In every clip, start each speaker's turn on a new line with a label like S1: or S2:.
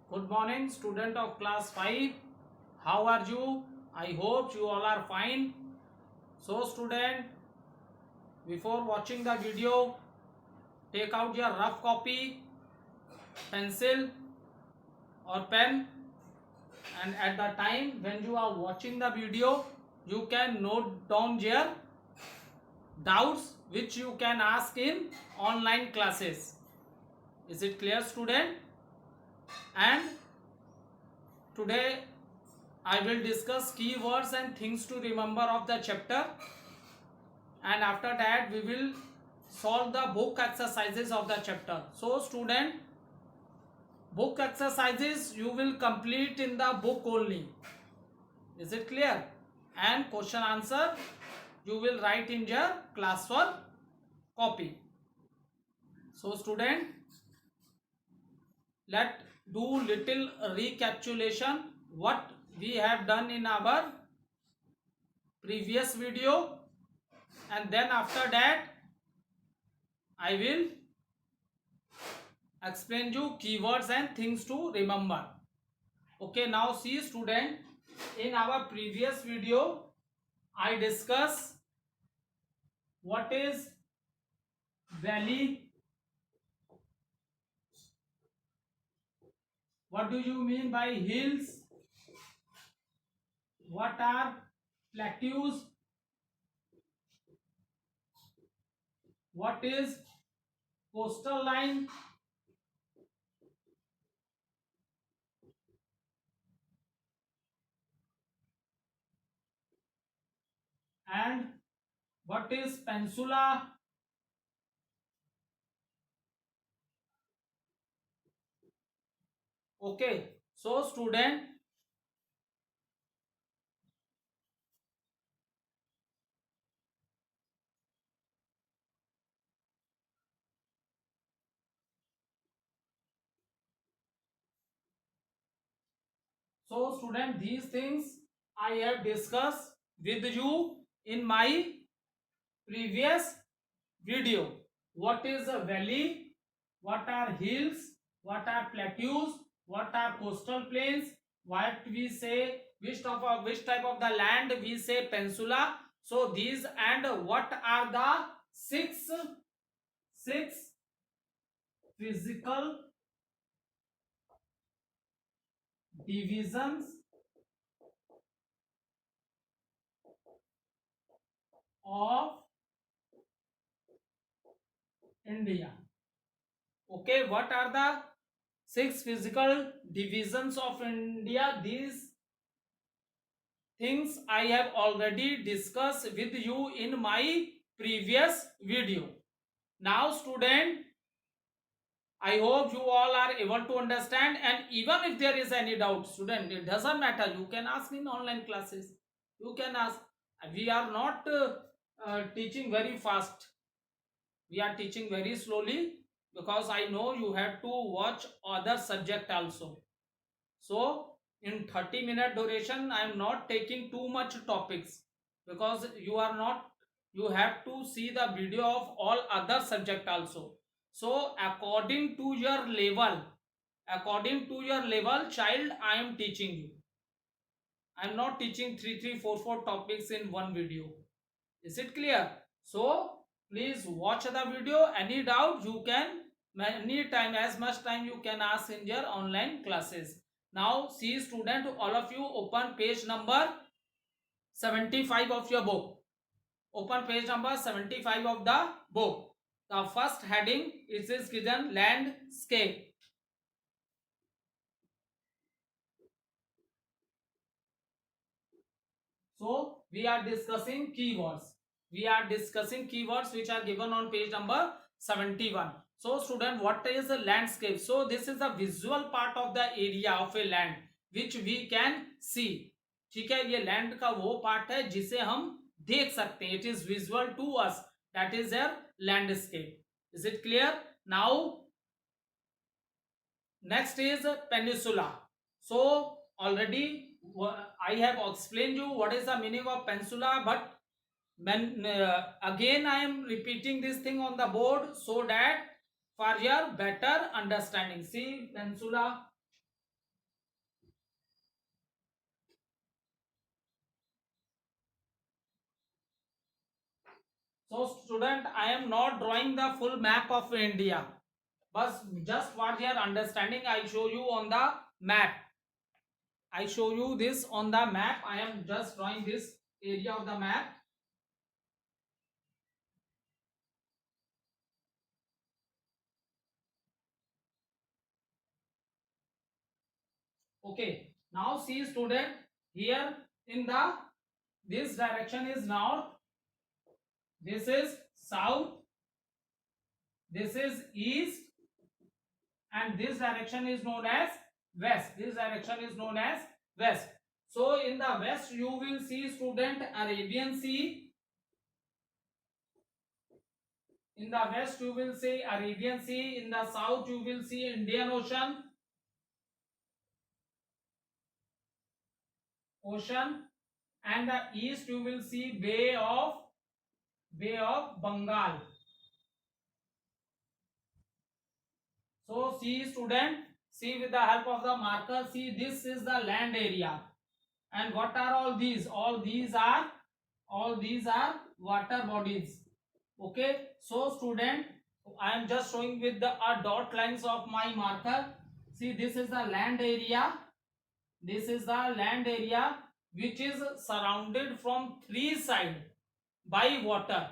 S1: Good morning, student of class 5. How are you? I hope you all are fine. So, student, before watching the video, take out your rough copy, pencil or pen, and at the time when you are watching the video, you can note down your doubts which you can ask in online classes. Is it clear, student? And today I will discuss keywords and things to remember of the chapter, and after that we will solve the book exercises of the chapter. So student, book exercises you will complete in the book only. Is it clear? And question answer you will write in your class 1 copy. So student, let do little recapitulation what we have done in our previous video, and then after that I will explain you keywords and things to remember. Okay, now see student, in our previous video I discuss what is valley, what do you mean by hills, what are plateaus, what is coastal line, and what is peninsula. Okay, so student, these things I have discussed with you in my previous video. What is a valley, what are hills, what are plateaus, what are coastal plains, what we say, which type of the land we say peninsula. So these, and what are the six physical divisions of India. Okay, what are the 6 physical divisions of India? These things I have already discussed with you in my previous video. Now student, I hope you all are able to understand, and even if there is any doubt, student, it doesn't matter, you can ask in online classes. You can ask. We are not teaching very fast, we are teaching very slowly, because I know you have to watch other subject also. So in 30-minute duration I am not taking too much topics, because you have to see the video of all other subject also. So according to your level, child, I am teaching you. I am not teaching 3 3 4 4 topics in one video. Is it clear? So please watch the video. Any doubt you can, anytime, as much time you can ask in your online classes. Now see student, all of you open page number 75 of your book. Open page number 75 of the book. The first heading is given landscape. So we are discussing keywords. Which are given on page number 71. So student, what is a landscape? So this is a visual part of the area of a land which we can see. ठीक है, ये land का वो part है जिसे हम देख सकते हैं. It is visual to us. That is a landscape. Is it clear? Now next is peninsula. So already I have explained you what is the meaning of peninsula, but again I am repeating this thing on the board so that for your better understanding. See peninsula, So student, I am not drawing the full map of India, but just for your understanding I show you on the map. I show you this on the map. I am just drawing this area of the map. Okay, now see student, here in the this direction is north, this is south, this is east, and this direction is known as west. This direction is known as west. So in the west you will see student Arabian Sea. In the west you will see Arabian Sea. In the south you will see Indian Ocean. And the east you will see Bay of Bengal. So see student, see with the help of the marker, see this is the land area. And what are all these? All these are water bodies. Okay, so student, I am just showing with the dot lines of my marker. See, this is the land area. This is the land area which is surrounded from three sides by water.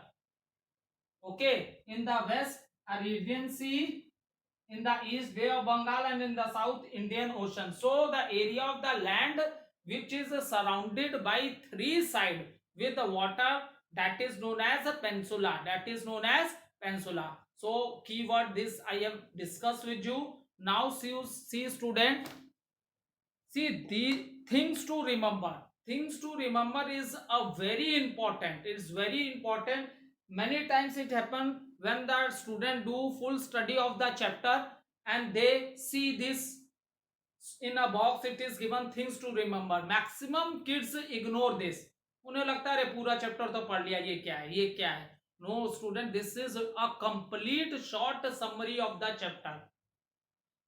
S1: Okay, in the west Arabian Sea, in the east Bay of Bengal, and in the south Indian Ocean. So the area of the land which is surrounded by three sides with the water, that is known as a peninsula. That is known as peninsula. So keyword this I have discussed with you. Now see student, see the things to remember. Things to remember is a very important. It is very important. Many times it happen when the student do full study of the chapter and they see this in a box, it is given things to remember. Maximum kids ignore this. उन्हें लगता है पूरा chapter तो पढ़ लिया, ये क्या है, ये क्या है. No student, this is a complete short summary of the chapter.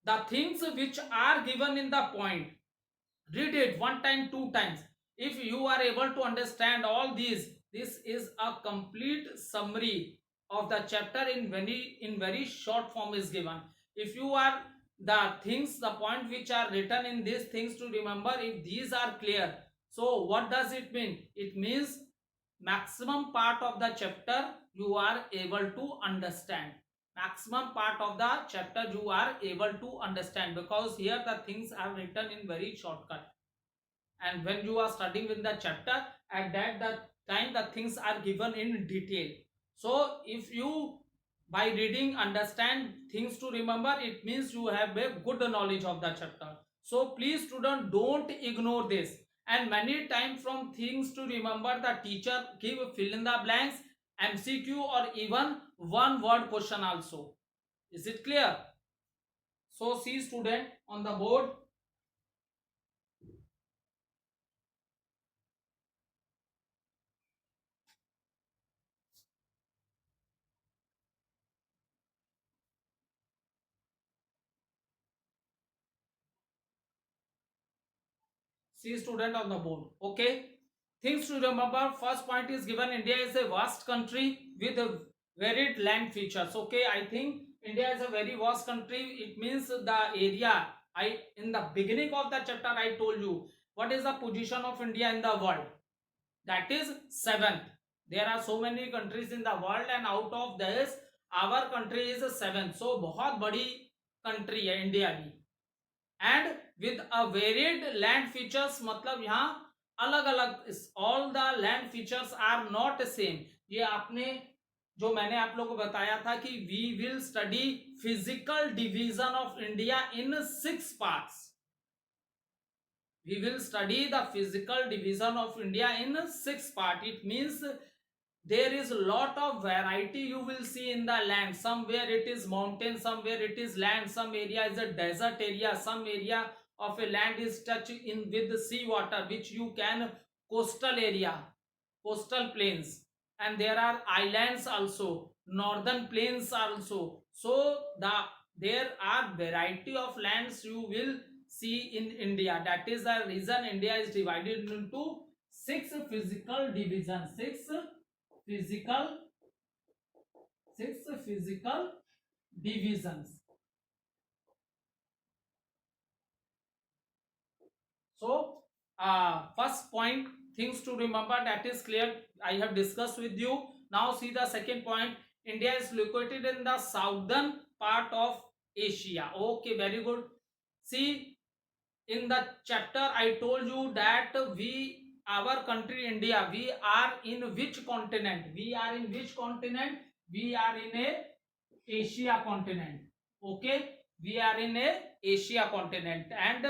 S1: The things which are given in the point, read it one time, two times. If you are able to understand all these, this is a complete summary of the chapter in very short form is given. If you are the things, the point which are written in these things to remember, if these are clear, so what does it mean? It means maximum part of the chapter you are able to understand. Maximum part of the chapter you are able to understand, because here the things are written in very shortcut. And when you are studying in the chapter, at that time the things are given in detail. So if you by reading understand things to remember, it means you have a good knowledge of the chapter. So please student, don't ignore this. And many times from things to remember, the teacher give fill in the blanks, MCQ, or even one word question also. Is it clear? So see student on the board. See student on the board. Okay, things to remember. First point is given, India is a vast country with a varied land features. Okay, I think India is a very vast country. It means the area. I in the beginning of the chapter I told you what is the position of India in the world. That is 7th. There are so many countries in the world, and out of this our country is 7th. So बहुत बड़ी country है India भी. And with a varied land features, मतलब यहाँ अलग अलग, all the land features are not same. ये आपने जो मैंने आप लोगों को बताया था कि we will study physical division of India in 6 parts. We will study the physical division of India in 6 parts. It means there is a lot of variety you will see in the land. Somewhere it is mountain, somewhere it is land, some area is a desert area, some area of a land is touched in with the sea water, which you can coastal area, coastal plains, and there are islands also, northern plains also. So there are variety of lands you will see in India. That is the reason India is divided into 6 physical divisions. 6 physical 6 physical divisions. So first point, things to remember, that is clear, I have discussed with you. Now see the second point. India is located in the southern part of Asia. Okay, very good. See, in the chapter I told you that our country India, we are in which continent? We are in which continent? We are in a Asia continent. Okay, we are in a Asia continent. And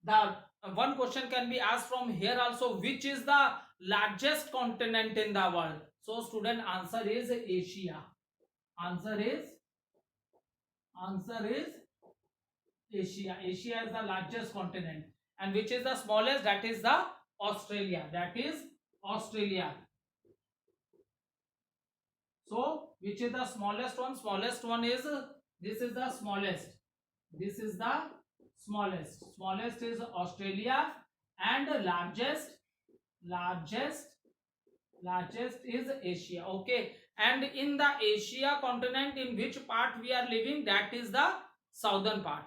S1: the one question can be asked from here also, which is the largest continent in the world? So student, answer is Asia. Answer is Asia. Asia is the largest continent. And which is the smallest? That is the Australia. That is Australia. So which is the smallest one? Smallest one is, this is the smallest. This is the smallest. Smallest is Australia, and largest is Asia. Okay, and in the Asia continent, in which part we are living? That is the southern part.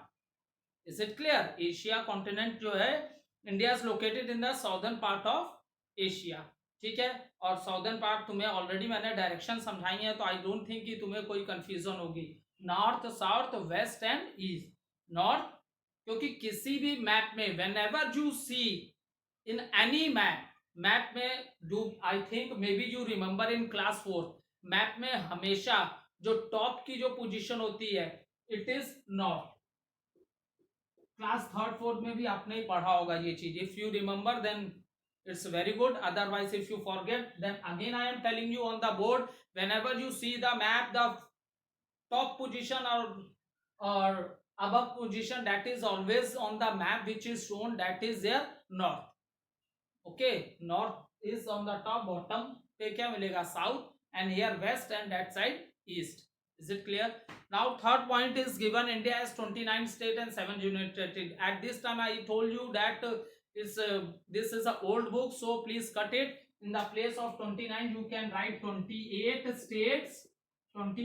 S1: Is it clear? Asia continent जो है, India is located in the southern part of Asia. ठीक है, और southern part तुम्हें already मैंने direction समझाई है, तो आई डोंट थिंक कि तुम्हें कोई कंफ्यूजन होगी. North, south, west and east. North, क्योंकि किसी भी मैप में whenever you see in any map में, do I think maybe you remember in class 4, map में हमेशा जो टॉप की जो पोजीशन होती है, it is north. Class 3rd 4th में भी आपने ही पढ़ा होगा ये चीज. If you remember then it's very good, otherwise if you forget, then again I am telling you on the board, whenever you see the map, the top position or above position, that is always on the map which is shown, that is there north. Okay, north is on the top, bottom पे क्या मिलेगा? South, and here west, and that side east. Is it clear? Now third point is given, India has 29 state and 7 union territories. At this time I told you that this is an old book, so please cut it. In the place of 29 you can write 28 states and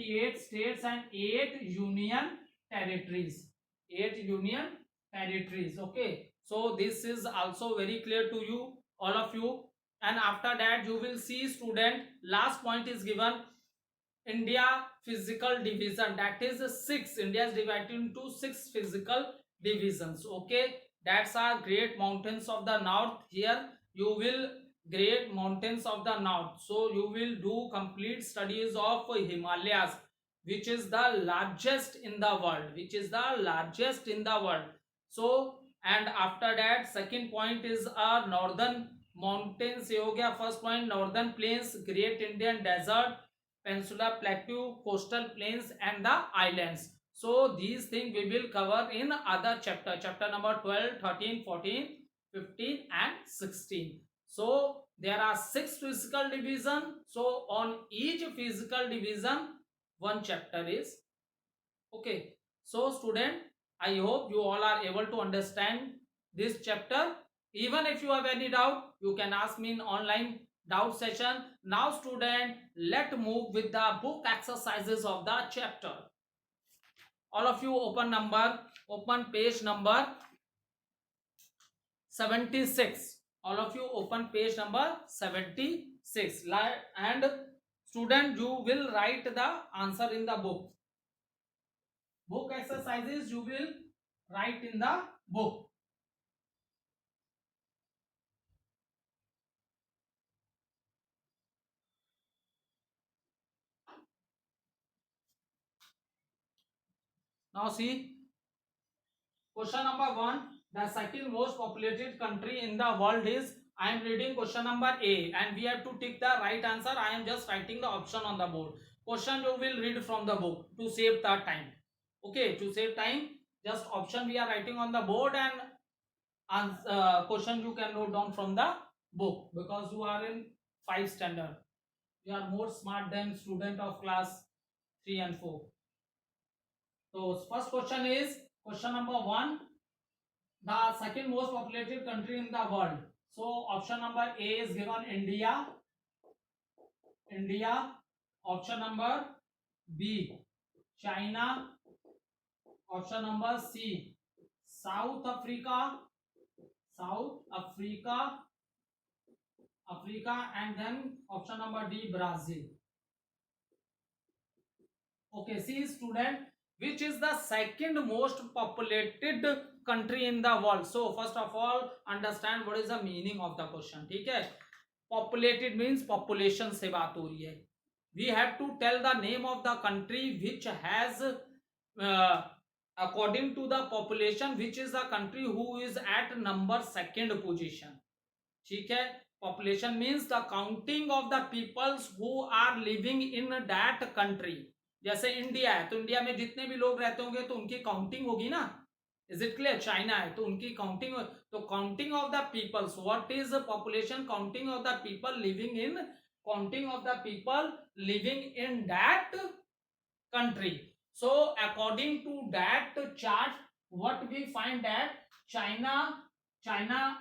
S1: 8 union territories. 8 union territories. Okay, so this is also very clear to you, all of you. And after that you will see, student, last point is given, India physical division, that is 6. India is divided into 6 physical divisions. Okay, that's our great mountains of the north. Here you will great mountains of the north, so you will do complete studies of Himalayas, which is the largest in the world. So, and after that second point is our northern mountains. ये हो गया first point. Northern plains, great Indian desert, Peninsula Plateau, coastal plains, and the islands. So these things we will cover in other chapter number 12, 13, 14, 15 and 16. So there are 6 physical division. So on each physical division one chapter is. Okay, so student, I hope you all are able to understand this chapter. Even if you have any doubt, you can ask me in online doubt session. Now student, let's move with the book exercises of the chapter. All of you open page number 76. All of you open page number 76, and student, you will write the answer in the book exercises you will write in the book. Now see, question number 1, the second most populated country in the world is, I am reading question number A, and we have to tick the right answer. I am just writing the option on the board. Question you will read from the book to save the time. Okay, to save time, just option we are writing on the board, and question you can note down from the book, because you are in 5 standard. You are more smart than student of class 3 and 4. So first question is question number 1, the second most populated country in the world. So option number A is given, India. Option number B. China. Option number C. South Africa. South Africa. Africa, and then option number D, Brazil. Okay, see student, which is the second most populated country in the world? So first of all, understand what is the meaning of the question. ठीक है, populated means population से बात हो रही है. We have to tell the name of the country which has according to the population, which is the country who is at number second position. ठीक है, population means the counting of the peoples who are living in that country. जैसे India है तो India में जितने भी लोग रहते होंगे तो उनकी काउंटिंग होगी ना. Is it clear? चाइना है तो उनकी काउंटिंग, तो counting of the peoples, what is population? Counting of the people living in, counting of the people living in that country. So according to that chart, what we find that China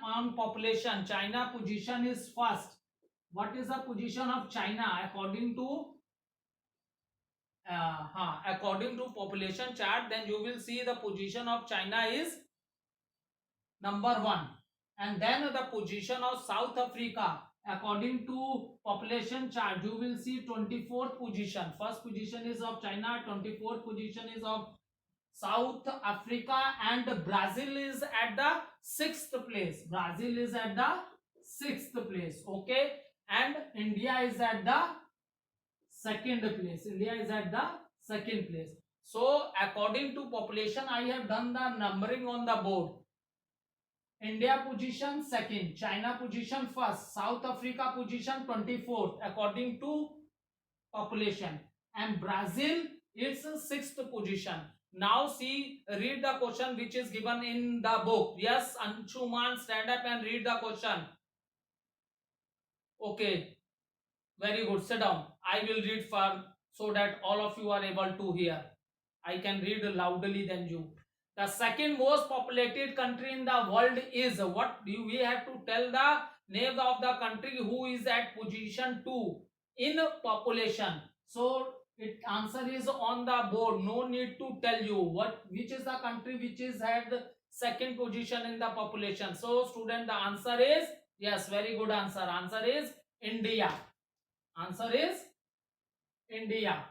S1: on population, China position is first. What is the position of China according to according to population chart? Then you will see the position of China is number 1, and then the position of South Africa according to population chart, you will see 24th position. First position is of China, 24th position is of South Africa, and Brazil is at the 6th place. Brazil is at the 6th place. Okay, and India is at the second place. India is at the second place. So according to population, I have done the numbering on the board. India position second, China position first, South Africa position 24th according to population, and Brazil is 6th position. Now see, read the question which is given in the book. Yes, Anshuman, stand up and read the question. Okay, very good, sit down. I will read for, so that all of you are able to hear. I can read loudly than you. The second most populated country in the world is, what do we have to tell the name of the country who is at position 2 in population? So its answer is on the board. No need to tell you what, which is the country which is at the second position in the population. So student, the answer is, yes, very good answer. Answer is India. Answer is India.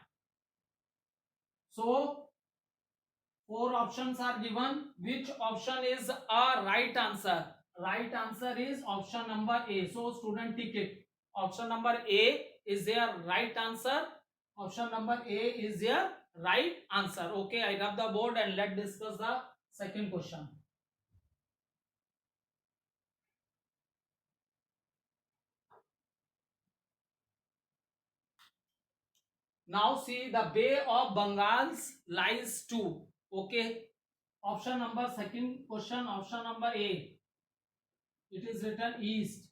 S1: So 4 options are given. Which option is a right answer? Right answer is option number A. So student, tick it. Option number A is their right answer. Option number A is their right answer. Okay, I rub the board and let's discuss the second question. Now see, the Bay of Bengal lies to. Okay, option number, second question, option number A, it is written east.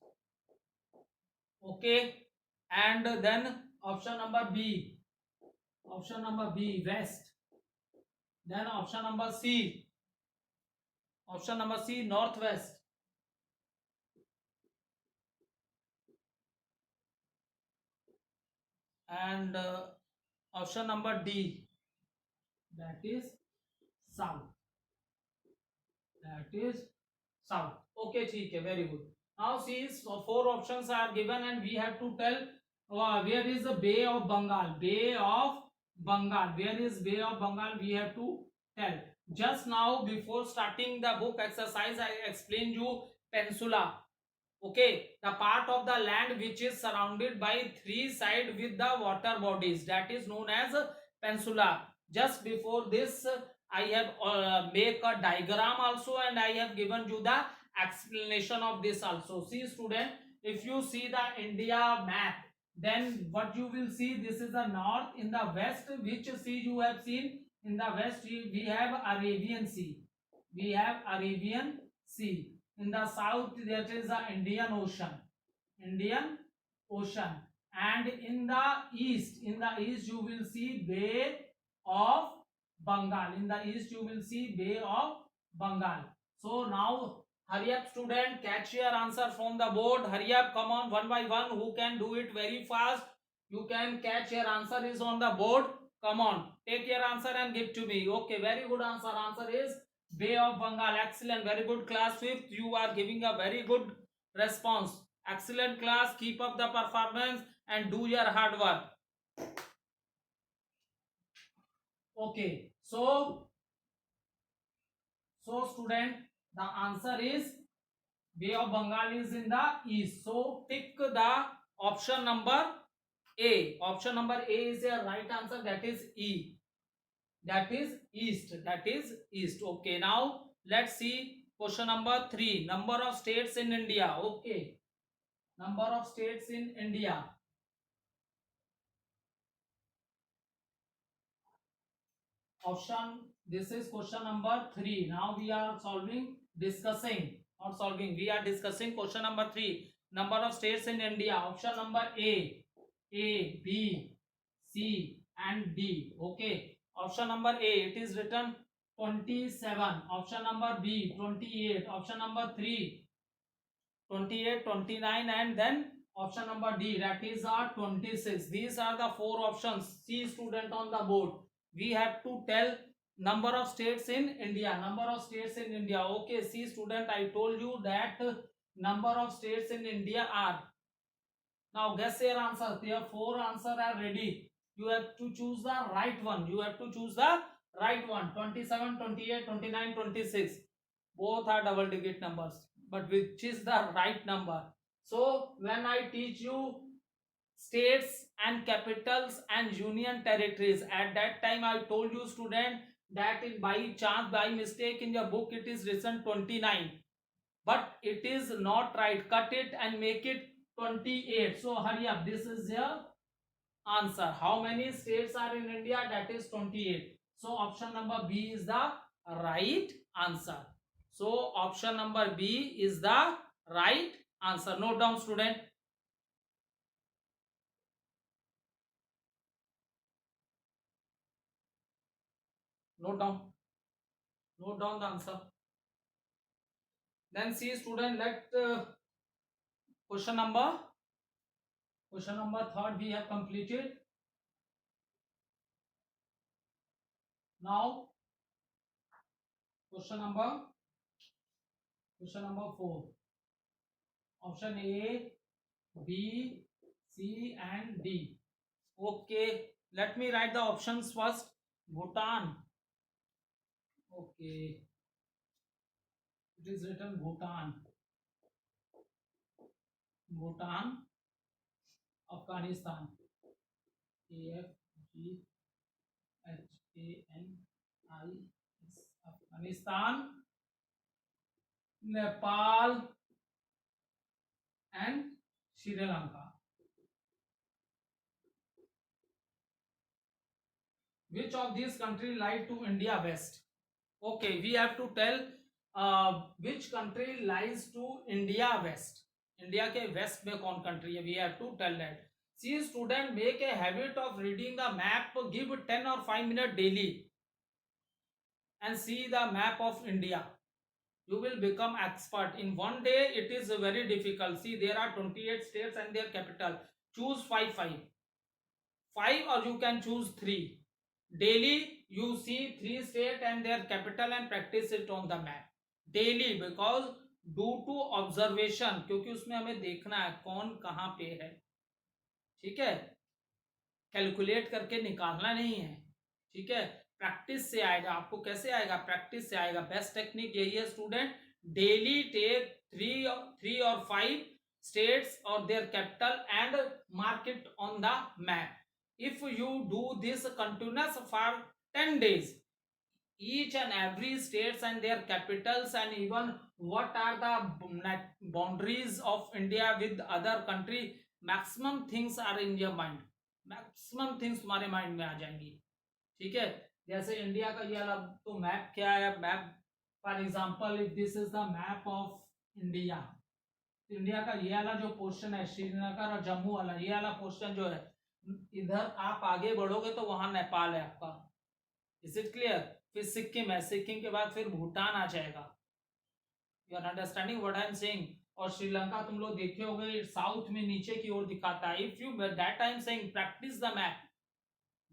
S1: Okay, and then option number B, west. Then option number C, northwest. And option number D, that is south. Okay, theek hai, very good. Now see, so 4 options are given and we have to tell where is the Bay of Bengal. Where is Bay of Bengal? We have to tell. Just now, before starting the book exercise, I explained you peninsula. Okay, the part of the land which is surrounded by 3 sides with the water bodies, that is known as peninsula. Just before this, I have make a diagram also, and I have given you the explanation of this also. See student, if you see the India map, then what you will see, this is the north. In the west, which sea you have seen? In the west we have Arabian Sea. In the south, that is the Indian Ocean. And in the east you will see Bay of Bengal. So now hurry up student, catch your answer from the board. Hurry up, come on, one by one. Who can do it very fast? You can catch your answer is on the board. Come on, take your answer and give to me. Okay, very good answer. Answer is Bay of Bengal. Excellent, very good. Class 5th, you are giving a very good response. Excellent class. Keep up the performance and do your hard work. Okay, so student, the answer is Bay of Bengal is in the east. So pick the option number A. Option number A is your right answer. That is E. That is east. That is east. Okay, now let's see question number 3. Number of states in India. Okay, number of states in India. Option, this is question number 3. Now we are discussing, not solving, we are discussing question number 3. Number of states in India. Option number A, B, C and D. Okay, option number A, it is written 27. Option number B, 28. Option number 3, 28, 29, and then option number D, that is 26. These are the 4 options. See student on the board. We have to tell number of states in India. Number of states in India. Okay, see student, I told you that number of states in India are. Now guess your answer. There 4 answers are ready. You have to choose the right one. You have to choose the right one. 27, 28, 29, 26. Both are double digit numbers. But which is the right number? So when I teach you states and capitals and union territories, at that time I told you student that by chance, by mistake in your book it is written 29, but it is not right. Cut it and make it 28. So hurry up, this is your answer. How many states are in India? That is 28. So option number B is the right answer. So option number B is the right answer. Note down student. Note down. Note down the answer. Then see student, let question number 3rd we have completed. Now question number 4. Option A, B, C and D. Okay, let me write the options first. Bhutan. Okay, it is written Bhutan. Bhutan. Afghanistan. AFGHANIS. Afghanistan. Nepal and Sri Lanka. Which of these countries lie to India west? Okay, we have to tell which country lies to India west. India के west में कौन country है? We have to tell that. See student, make a habit of reading the map. Give 10 or 5 minutes daily and see the map of India. You will become expert. In one day it is very difficult. See, there are 28 states and their capital. Choose 5 or you can choose 3. Daily you see 3 states and their capital and practice it on the map daily, because due to observation, क्योंकि उसमें हमें देखना है कौन कहाँ पे है. ठीक है, कैलकुलेट करके निकालना नहीं है. ठीक है, प्रैक्टिस से आएगा. आपको कैसे आएगा? प्रैक्टिस से आएगा. बेस्ट टेक्निक यही है student. Daily take 3 or 5 states or their capital and mark it on the map. If you do this continuous for 10 days, each and every states and their capitals and even what are the boundaries of India with other country, maximum things are in your mind. Maximum things तुम्हारे mind में आ जाएंगी. ठीक है, जैसे India का ये वाला तो मैप क्या है? Map for example, if this is the map of India, India का ये वाला जो पोर्शन है श्रीनगर और जम्मू वाला, ये वाला पोर्शन जो है, इधर आप आगे बढ़ोगे तो वहां नेपाल है आपका. Is it clear? फिर सिक्किम है, सिक्किम के बाद फिर भूटान आ जाएगा. You are understanding what I am saying? और श्रीलंका तुम लोग देखे होंगे साउथ में नीचे की ओर दिखाता है. If you that I am saying practice the map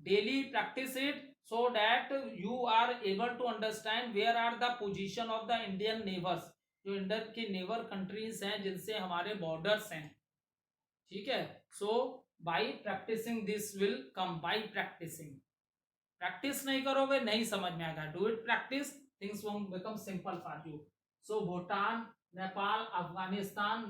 S1: daily practice it so that you are able to understand where are the position of the Indian neighbors, जो इंडिया की नेबर कंट्रीज हैं जिनसे हमारे बॉर्डर्स हैं, ठीक है. So by practising this will come, by practising. Practice नहीं करोगे नहीं समझ में आएगा. Do it practice, things won't become simple for you. So Bhutan, Nepal, Afghanistan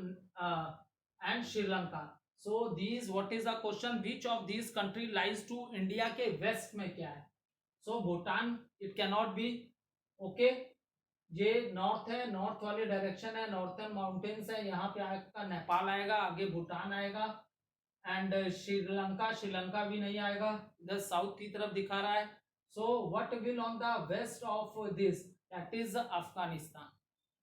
S1: and Sri Lanka. So these what is the question, which of these country lies to India के waste में क्या है. सो Bhutan it can not be. Okay, ये नॉर्थ है, north वाली direction है, northern mountains है, यहाँ पे आएगा नेपाल आएगा, आगे भूटान आएगा. एंड श्रीलंका, श्रीलंका भी नहीं आएगा, इधर साउथ की तरफ दिखा रहा है. So what will on the west of this, that is Afghanistan,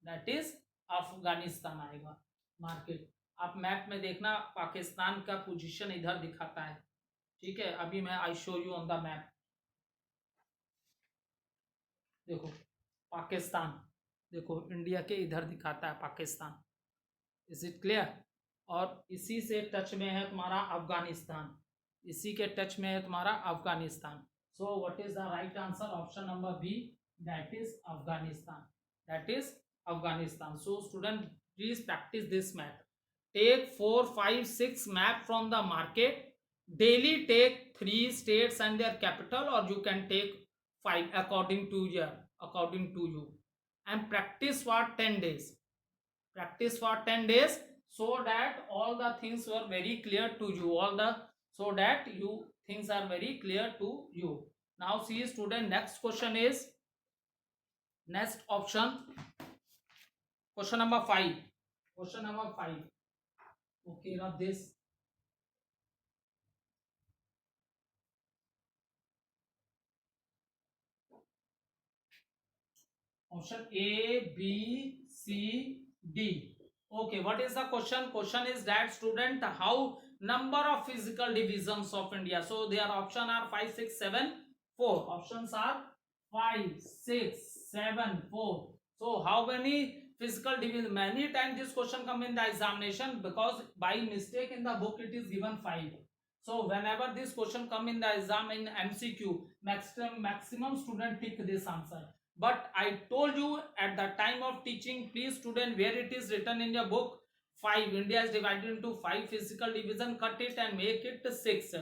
S1: that is Afghanistan आएगा मार्केट. आप मैप में देखना पाकिस्तान का पोजीशन इधर दिखाता है, ठीक है. अभी मैं I show you on the map. देखो पाकिस्तान, देखो इंडिया के इधर दिखाता है पाकिस्तान. Is it clear. और इसी से टच में है तुम्हारा अफगानिस्तान, इसी के टच में है तुम्हारा Afghanistan. So what is the right answer, option number B, that is Afghanistan, that is Afghanistan. So student please practice this map. Take 4, 5, 6 map from the market. Daily take 3 states and their capital, or you can take 5 according to you, and practice for 10 days. Practice for 10 days so that all the things were very clear to you, so that you things are very clear to you. Now see student, next question is, next option, question number 5. Question number 5. Okay, rub this. Option A, B, C, D. Okay, what is the question? Question is that student, how number of physical divisions of India? So their option are 5, 6, 7, 4. Options are 5, 6, 7, 4. So how many physical divisions? Many times this question come in the examination, because by mistake in the book it is given 5. So whenever this question come in the exam in MCQ, maximum student pick this answer. But I told you at the time of teaching, please student, where it is written in your book 5, India is divided into 5 physical division, cut it and make it 6.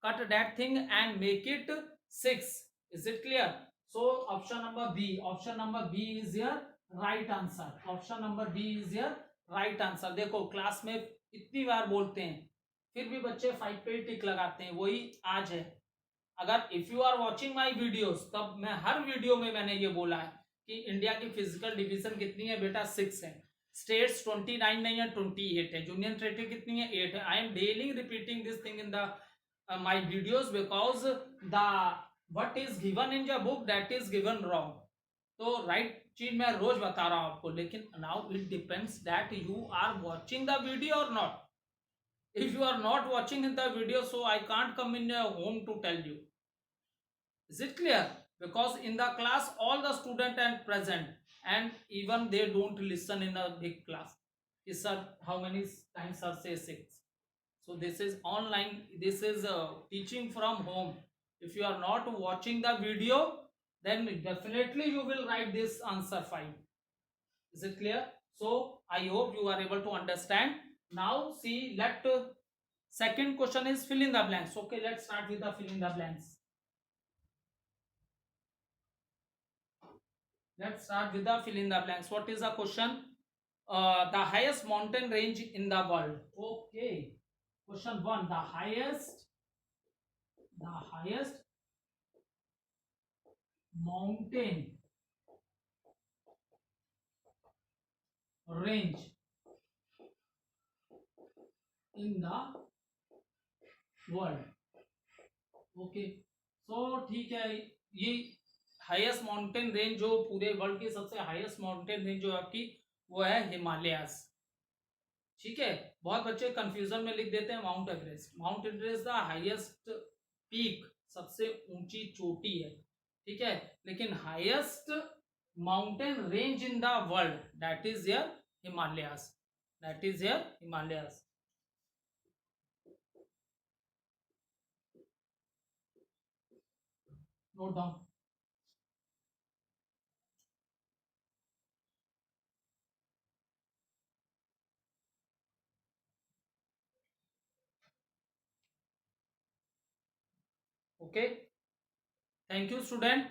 S1: Cut that thing and make it 6. Is it clear? So option number B, option number B is your right answer. Option number B is your right answer. देखो class में इतनी बार बोलते हैं, फिर भी बच्चे 5 पे टिक लगाते हैं, वही आज है. अगर if you are watching my videos, तब मैं हर वीडियो में मैंने ये बोला है कि इंडिया की फिजिकल डिवीजन कितनी है बेटा, 6 है. स्टेट्स 29 नहीं है, 28 है. यूनियन टेरिटरी कितनी है, 8 है. I am daily repeating this thing in the my videos, because the what is given in your book that is given wrong. तो राइट चीज मैं रोज बता रहा हूं आपको, लेकिन now it depends that you are watching the video और not. If you are not watching in the video, so I can't come in your home to tell you. Is it clear? Because in the class all the student are present, and even they don't listen in a big class. Is sir, how many times sir say 6? So this is online, this is teaching from home. If you are not watching the video, then definitely you will write this answer 5. Is it clear? So I hope you are able to understand. Now see, let second question is fill in the blanks. Okay, let's start with the fill in the blanks. Let's start with the fill in the blanks. What is the question? The highest mountain range in the world. Okay, question 1, the highest mountain range in the world. Okay, so ठीक है, ये highest mountain range जो पूरे world की सबसे highest mountain range जो आपकी वो है हिमालयास. ठीक है, बहुत बच्चे कंफ्यूजन में लिख देते हैं mount Everest. Mount Everest the highest peak, सबसे ऊंची चोटी है, ठीक है, लेकिन highest mountain range in the world that is your Himalayas, that is your Himalayas. Note down. Okay. Thank you, student.